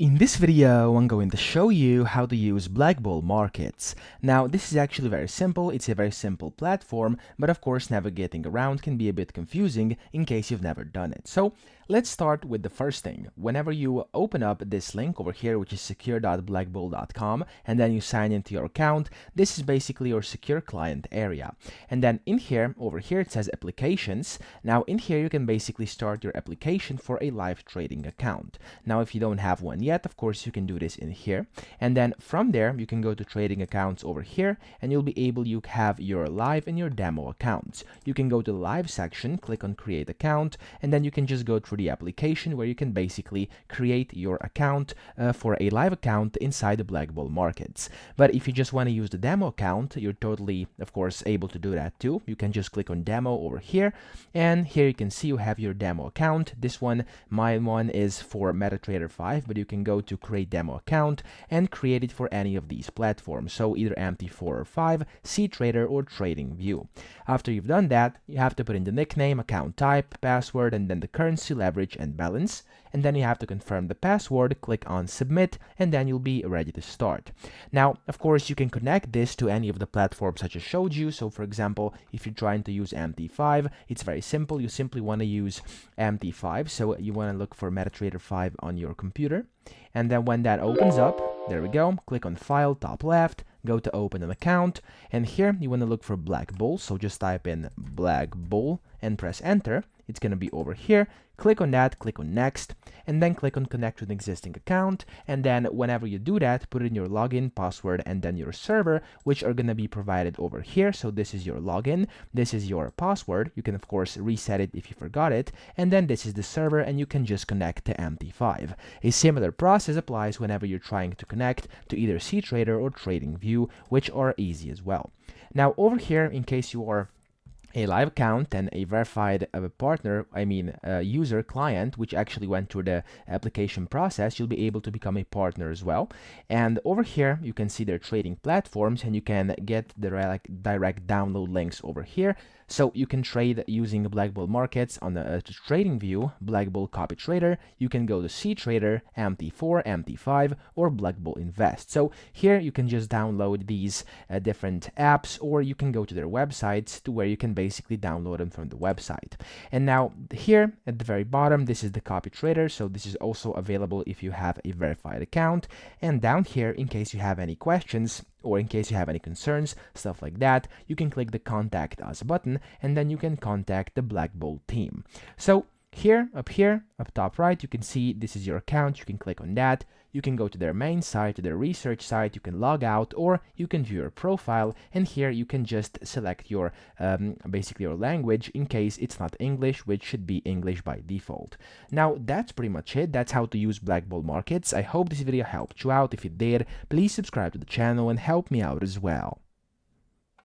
In this video, I'm going to show you how to use BlackBull Markets. Now, this is actually very simple. It's a very simple platform, but of course, navigating around can be a bit confusing in case you've never done it. So, let's start with the first thing. Whenever you open up this link over here, which is secure.blackbull.com, and then you sign into your account, this is basically your secure client area. And then in here, over here, it says applications. Now, in here, you can basically start your application for a live trading account. Now, if you don't have one yet, of course, you can do this in here. And then from there, you can go to trading accounts over here, and you'll be able to have your live and your demo accounts. You can go to the live section, click on create account, and then you can just go through the application where you can basically create your account for a live account inside the BlackBull Markets. But if you just want to use the demo account, you're totally, of course, able to do that too. You can just click on demo over here, and here you can see you have your demo account. This one, my one is for MetaTrader 5, but you can go to create demo account and create it for any of these platforms. So either MT4 or 5, CTrader or TradingView. After you've done that, you have to put in the nickname, account type, password, and then the currency, leverage, and balance. And then you have to confirm the password, click on submit, and then you'll be ready to start. Now, of course, you can connect this to any of the platforms I just showed you. So for example, if you're trying to use MT5, it's very simple. You simply want to use MT5. So you want to look for MetaTrader 5 on your computer. And then when that opens up, there we go, click on file, top left, go to open an account, and here you want to look for BlackBull. So just type in BlackBull and press enter. It's going to be over here. Click on that, click on next, and then click on connect to an existing account. And then whenever you do that, put in your login, password, and then your server, which are going to be provided over here. So this is your login, this is your password. You can of course reset it if you forgot it, and then this is the server, and you can just connect to MT5. A similar process applies whenever you're trying to connect to either CTrader or TradingView, which are easy as well. Now over here, in case you are a live account and a verified user client, which actually went through the application process, you'll be able to become a partner as well. And over here, you can see their trading platforms, and you can get the direct download links over here. So you can trade using BlackBull Markets on the TradingView, BlackBull Copy Trader. You can go to CTrader, MT4, MT5, or BlackBull Invest. So here you can just download these different apps, or you can go to their websites to where you can basically download them from the website. And now here at the very bottom, this is the Copy Trader. So this is also available if you have a verified account. And down here, in case you have any questions, or in case you have any concerns, stuff like that, you can click the Contact Us button, and then you can contact the BlackBull team. So up here, up top right, you can see this is your account. You can click on that. You can go to their main site, to their research site. You can log out, or you can view your profile. And here you can just select your basically your language in case it's not English, which should be English by default. Now that's pretty much it. That's how to use BlackBull Markets. I hope this video helped you out. If it did, please subscribe to the channel and help me out as well.